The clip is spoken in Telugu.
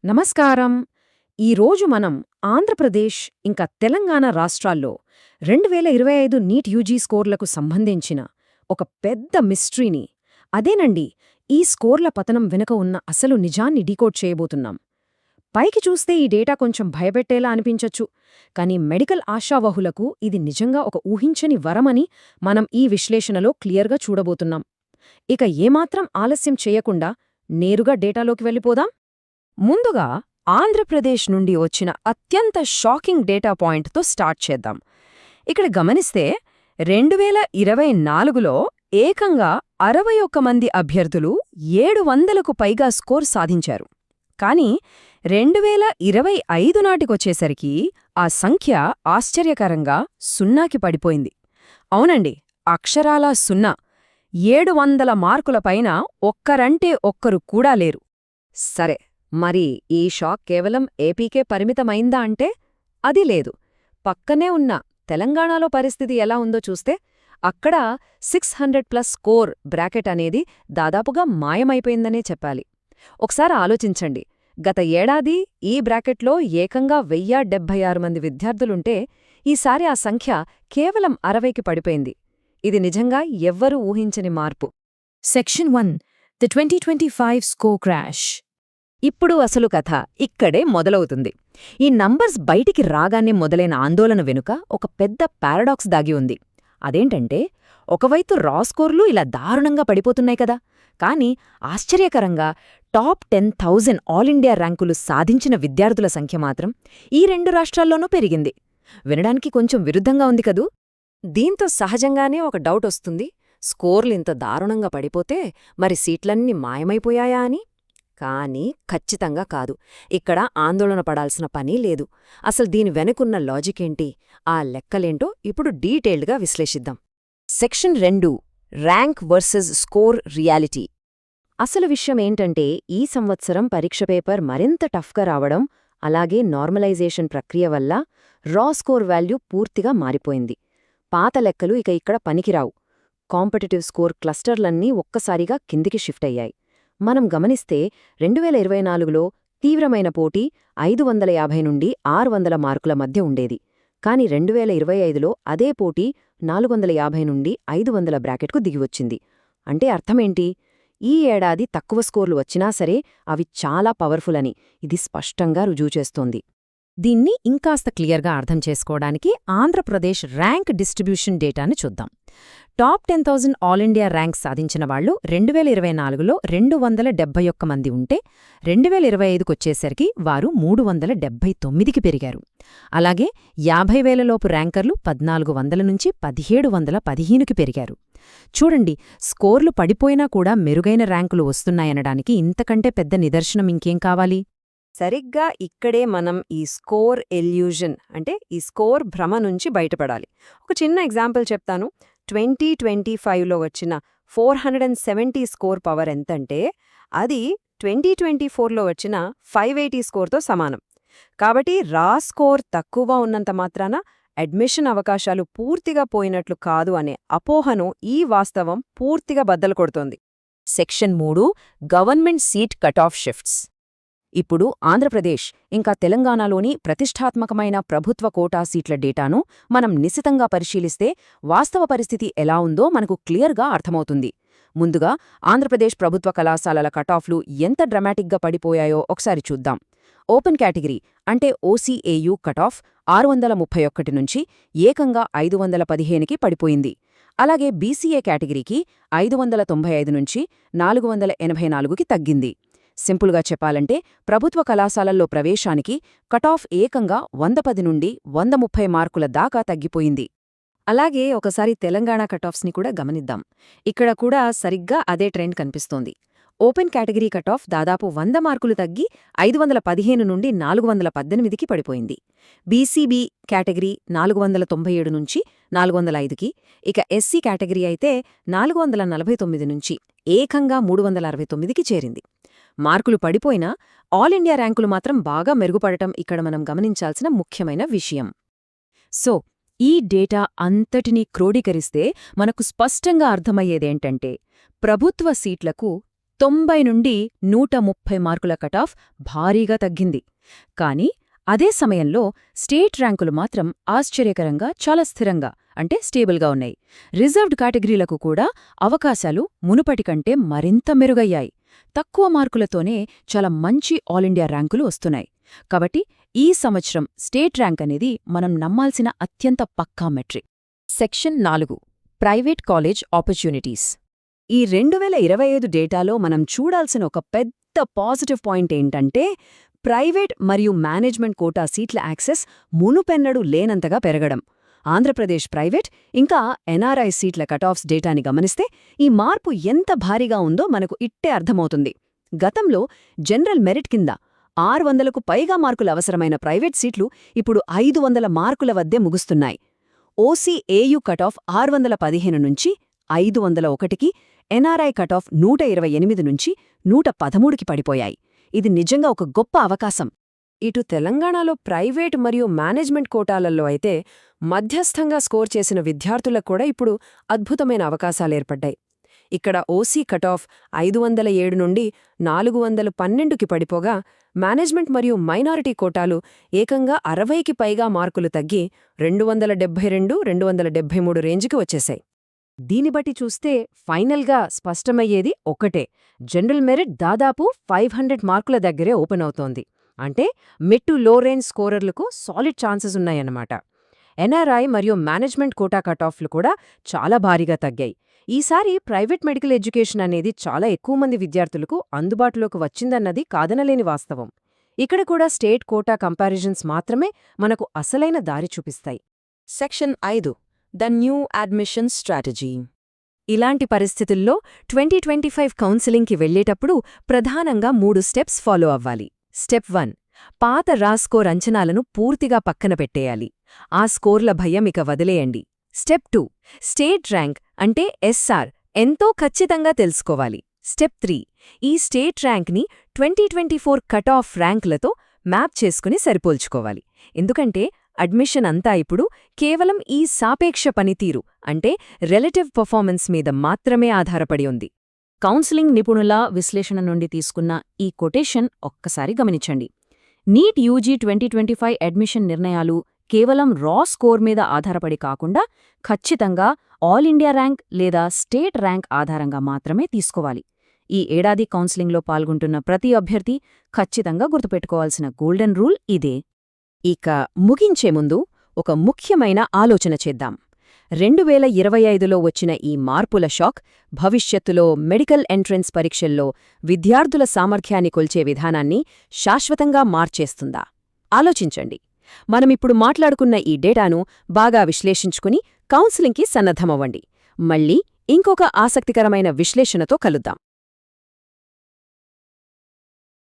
నమస్కారం. ఈరోజు మనం ఆంధ్రప్రదేశ్ ఇంకా తెలంగాణ రాష్ట్రాల్లో 2025 నీట్ యూజీ స్కోర్లకు సంబంధించిన ఒక పెద్ద మిస్టరీని, అదేనండి ఈ స్కోర్ల పతనం వెనుక ఉన్న అసలు నిజాన్ని డీకోడ్ చేయబోతున్నాం. పైకి చూస్తే ఈ డేటా కొంచెం భయపెట్టేలా అనిపించొచ్చు, కానీ మెడికల్ ఆశావహులకు ఇది నిజంగా ఒక ఊహించని వరమని మనం ఈ విశ్లేషణలో క్లియర్గా చూడబోతున్నాం. ఇక ఏమాత్రం ఆలస్యం చేయకుండా నేరుగా డేటాలోకి వెళ్ళిపోదాం. ముందుగా ఆంధ్రప్రదేశ్ నుండి వచ్చిన అత్యంత షాకింగ్ డేటా పాయింట్తో స్టార్ట్ చేద్దాం. ఇక్కడ గమనిస్తే 2024లో ఏకంగా 61 మంది అభ్యర్థులు 700కు పైగా స్కోర్ సాధించారు. కానీ 2025 నాటికొచ్చేసరికి ఆ సంఖ్య ఆశ్చర్యకరంగా 0కి పడిపోయింది. అవునండి, అక్షరాలా 0. 700 మార్కుల పైన ఒక్కరంటే ఒక్కరు కూడా లేరు. సరే, మరి ఈ షాక్ కేవలం ఏపీకే పరిమితమైందా అంటే అది లేదు. పక్కనే ఉన్న తెలంగాణలో పరిస్థితి ఎలా ఉందో చూస్తే అక్కడ 600+ స్కోర్ బ్రాకెట్ అనేది దాదాపుగా మాయమైపోయిందనే చెప్పాలి. ఒకసారి ఆలోచించండి, గత ఏడాది ఈ బ్రాకెట్లో ఏకంగా 1076 మంది విద్యార్థులుంటే ఈసారి ఆ సంఖ్య కేవలం 60కి పడిపోయింది. ఇది నిజంగా ఎవ్వరూ ఊహించని మార్పు. Section 1 the 2025 score crash. ఇప్పుడు అసలు కథ ఇక్కడే మొదలవుతుంది. ఈ నంబర్స్ బయటికి రాగానే మొదలైన ఆందోళన వెనుక ఒక పెద్ద పారాడాక్స్ దాగి ఉంది. అదేంటంటే, ఒకవైపు రా స్కోర్లు ఇలా దారుణంగా పడిపోతున్నాయి కదా, కానీ ఆశ్చర్యకరంగా టాప్ 10,000 ఆల్ ఇండియా ర్యాంకులు సాధించిన విద్యార్థుల సంఖ్య మాత్రం ఈ రెండు రాష్ట్రాల్లోనూ పెరిగింది. వినడానికి కొంచెం విరుద్ధంగా ఉంది కదూ. దీంతో సహజంగానే ఒక డౌట్ వస్తుంది, స్కోర్లు ఇంత దారుణంగా పడిపోతే మరి సీట్లన్నీ మాయమైపోయాయా అని. కానీ ఖచ్చితంగా కాదు. ఇక్కడ ఆందోళన పడాల్సిన పని లేదు. అసలు దీని వెనుకున్న లాజికేంటి, ఆ లెక్కలేంటో ఇప్పుడు డీటెయిల్డ్గా విశ్లేషిద్దాం. Section 2 rank versus score reality. అసలు విషయమేంటంటే, ఈ సంవత్సరం పరీక్ష పేపర్ మరింత టఫ్గా రావడం, అలాగే నార్మలైజేషన్ ప్రక్రియ వల్ల రా స్కోర్ వాల్యూ పూర్తిగా మారిపోయింది. పాత లెక్కలు ఇక ఇక్కడ పనికిరావు. కాంపిటిటివ్ స్కోర్ క్లస్టర్లన్నీ ఒక్కసారిగా కిందికి షిఫ్ట్ అయ్యాయి. మనం గమనిస్తే 2024లో తీవ్రమైన పోటీ 550 నుండి 600 మార్కుల మధ్య ఉండేది. కాని 2025లో అదే పోటీ 450 నుండి 500 బ్రాకెట్కు దిగివచ్చింది. అంటే అర్థమేంటి? ఈ ఏడాది తక్కువ స్కోర్లు వచ్చినా సరే అవి చాలా పవర్ఫుల్ అని ఇది స్పష్టంగా రుజువు చేస్తోంది. దీన్ని ఇంకాస్త క్లియర్గా అర్థం చేసుకోవడానికి ఆంధ్రప్రదేశ్ ర్యాంక్ డిస్ట్రిబ్యూషన్ డేటాను చూద్దాం. టాప్ 10,000 ఆల్ ఇండియా ర్యాంక్ సాధించిన వాళ్లు 2024లో 271 మంది ఉంటే 2025కొచ్చేసరికి వారు 379కి పెరిగారు. అలాగే 50,000 లోపు ర్యాంకర్లు 1,400 నుంచి 1,715కి పెరిగారు. చూడండి, స్కోర్లు పడిపోయినా కూడా మెరుగైన ర్యాంకులు వస్తున్నాయనడానికి ఇంతకంటే పెద్ద నిదర్శనం ఇంకేం కావాలి? సరిగ్గా ఇక్కడే మనం ఈ స్కోర్ ఎల్యూజన్ అంటే ఈ స్కోర్ భ్రమ నుంచి బయటపడాలి. ఒక చిన్న ఎగ్జాంపుల్ చెప్తాను. 2025లో వచ్చిన 470 స్కోర్ పవర్ ఎంతంటే అది 2024లో వచ్చిన 580 స్కోర్తో సమానం. కాబట్టి రా స్కోర్ తక్కువగా ఉన్నంత మాత్రాన అడ్మిషన్ అవకాశాలు పూర్తిగా పోయినట్లు కాదు అనే అపోహను ఈ వాస్తవం పూర్తిగా బద్దలు కొడుతోంది. Section 3 government seat cutoff shifts. ఇప్పుడు ఆంధ్రప్రదేశ్ ఇంకా తెలంగాణలోని ప్రతిష్టాత్మకమైన ప్రభుత్వ కోటా సీట్ల డేటాను మనం నిశితంగా పరిశీలిస్తే వాస్తవ పరిస్థితి ఎలా ఉందో మనకు క్లియర్గా అర్థమవుతుంది. ముందుగా ఆంధ్రప్రదేశ్ ప్రభుత్వ కళాశాలల కటాఫ్లు ఎంత డ్రమాటిక్గా పడిపోయాయో ఒకసారి చూద్దాం. ఓపెన్ కేటగిరీ అంటే ఓసీఏయూ కటాఫ్ 631 నుంచి ఏకంగా 515కి పడిపోయింది. అలాగే బీసీఏ కేటగిరీకి 595 నుంచి 484కి తగ్గింది. సింపుల్గా చెప్పాలంటే ప్రభుత్వ కళాశాలల్లో ప్రవేశానికి కటాఫ్ ఏకంగా 110 నుండి 130 మార్కుల దాకా తగ్గిపోయింది. అలాగే ఒకసారి తెలంగాణ కటాఫ్స్ని కూడా గమనిద్దాం. ఇక్కడ కూడా సరిగ్గా అదే ట్రెండ్ కనిపిస్తోంది. ఓపెన్ కేటగిరీ కటాఫ్ దాదాపు 100 మార్కులు తగ్గి 515 నుండి 418కి పడిపోయింది. బీసీబీ కేటగిరీ 497 నుంచి 405కి, ఇక ఎస్సీ కేటగిరీ అయితే 449 నుంచి ఏకంగా 369కి చేరింది. మార్కులు పడిపోయినా ఆల్ ఇండియా ర్యాంకులు మాత్రం బాగా మెరుగుపడటం ఇక్కడ మనం గమనించాల్సిన ముఖ్యమైన విషయం. సో ఈ డేటా అంతటినీ క్రోడీకరిస్తే మనకు స్పష్టంగా అర్థమయ్యేదేంటంటే ప్రభుత్వ సీట్లకు 90 నుండి 130 మార్కుల కటాఫ్ భారీగా తగ్గింది. కానీ అదే సమయంలో స్టేట్ ర్యాంకులు మాత్రం ఆశ్చర్యకరంగా చాలా స్థిరంగా అంటే స్టేబుల్గా ఉన్నాయి. రిజర్వ్డ్ కేటగిరీలకు కూడా అవకాశాలు మునుపటి కంటే మరింత మెరుగయ్యాయి. తక్కువ మార్కులతోనే చాలా మంచి ఆల్ ఇండియా ర్యాంకులు వస్తున్నాయి. కాబట్టి ఈ సంవత్సరం స్టేట్ ర్యాంక్ అనేది మనం నమ్మాల్సిన అత్యంత పక్కా metric. Section 4 private college opportunities. ఈ 2025 డేటాలో మనం చూడాల్సిన ఒక పెద్ద పాజిటివ్ పాయింట్ ఏంటంటే ప్రైవేట్ మరియు మేనేజ్మెంట్ కోటా సీట్ల యాక్సెస్ మునుపెన్నడూ లేనంతగా పెరగడం. ఆంధ్రప్రదేశ్ ప్రైవేట్ ఇంకా ఎన్ఆర్ఐ సీట్ల కటాఫ్స్ డేటాని గమనిస్తే ఈ మార్పు ఎంత భారీగా ఉందో మనకు ఇట్టే అర్థమవుతుంది. గతంలో జనరల్ మెరిట్ కింద 600కు పైగా మార్కులు అవసరమైన ప్రైవేట్ సీట్లు ఇప్పుడు 500 మార్కుల వద్దే ముగుస్తున్నాయి. ఓసీఏయు కటాఫ్ 615 నుంచి 501కి, ఎన్ఆర్ఐ కటాఫ్ 128 నుంచి 113కి పడిపోయాయి. ఇది నిజంగా ఒక గొప్ప అవకాశం. ఇటు తెలంగాణలో ప్రైవేట్ మరియు మేనేజ్మెంట్ కోటాలలో అయితే మధ్యస్థంగా స్కోర్ చేసిన విద్యార్థులకు కూడా ఇప్పుడు అద్భుతమైన అవకాశాలేర్పడ్డాయి. ఇక్కడ ఓసీ కటాఫ్ 507 నుండి 412కి పడిపోగా మేనేజ్మెంట్ మరియు మైనారిటీ కోటాలు ఏకంగా 60కి పైగా మార్కులు తగ్గి 272, 273 రేంజ్కి వచ్చేశాయి. దీని బట్టి చూస్తే ఫైనల్గా స్పష్టమయ్యేది ఒక్కటే, జనరల్ మెరిట్ దాదాపు 500 మార్కుల దగ్గరే ఓపెన్ అవుతోంది. అంటే మిడ్ టు లో రేంజ్ స్కోరర్లకు సాలిడ్ ఛాన్సెస్ ఉన్నాయన్నమాట. ఎన్ఆర్ఐ మరియు మేనేజ్మెంట్ కోటా కటాఫ్లు కూడా చాలా భారీగా తగ్గాయి. ఈసారి ప్రైవేట్ మెడికల్ ఎడ్యుకేషన్ అనేది చాలా ఎక్కువ మంది విద్యార్థులకు అందుబాటులోకి వచ్చిందన్నది కాదనలేని వాస్తవం. ఇక్కడ కూడా స్టేట్ కోటా కంపారిజన్స్ మాత్రమే మనకు అసలైన దారి చూపిస్తాయి. Section 5 the new admission strategy. ఇలాంటి పరిస్థితుల్లో 2025 కౌన్సిలింగ్కి వెళ్లేటప్పుడు ప్రధానంగా 3 స్టెప్స్ ఫాలో అవ్వాలి. స్టెప్ 1 పాత రా స్కోర్ అంచనాలను పూర్తిగా పక్కన పెట్టేయాలి. ఆ స్కోర్ల భయం ఇక వదిలేయండి. స్టెప్ 2 స్టేట్ ర్యాంక్ అంటే ఎస్ఆర్ ఎంతో ఖచ్చితంగా తెలుసుకోవాలి. స్టెప్ 3 ఈ స్టేట్ ర్యాంక్ని 2024 కట్ ఆఫ్ ర్యాంక్లతో మ్యాప్ చేసుకుని సరిపోల్చుకోవాలి. ఎందుకంటే అడ్మిషన్ అంతా ఇప్పుడు కేవలం ఈ సాపేక్ష పనితీరు అంటే రిలేటివ్ పర్ఫార్మెన్స్ మీద మాత్రమే ఆధారపడి ఉంది. కౌన్సిలింగ్ నిపుణుల విశ్లేషణ నుండి తీసుకున్న ఈ కొటేషన్ ఒక్కసారి గమనించండి. నీట్ యూజీ 2025 అడ్మిషన్ నిర్ణయాలు కేవలం రా స్కోర్ మీద ఆధారపడి కాకుండా ఖచ్చితంగా ఆల్ ఇండియా ర్యాంక్ లేదా స్టేట్ ర్యాంక్ ఆధారంగా మాత్రమే తీసుకోవాలి. ఈ ఏడాది కౌన్సిలింగ్లో పాల్గొంటున్న ప్రతి అభ్యర్థి ఖచ్చితంగా గుర్తుపెట్టుకోవాల్సిన గోల్డెన్ రూల్ ఇదే. ఇక ముగించే ముందు ఒక ముఖ్యమైన ఆలోచన చేద్దాం. 2025లో వచ్చిన ఈ మార్పుల షాక్ భవిష్యత్తులో మెడికల్ ఎంట్రన్స్ పరీక్షల్లో విద్యార్థుల సామర్థ్యాన్ని కొల్చే విధానాన్ని శాశ్వతంగా మార్చేస్తుందా? ఆలోచించండి. మనమిప్పుడు మాట్లాడుకున్న ఈ డేటాను బాగా విశ్లేషించుకుని కౌన్సిలింగ్కి సన్నద్ధమవ్వండి. మళ్ళీ ఇంకొక ఆసక్తికరమైన విశ్లేషణతో కలుద్దాం.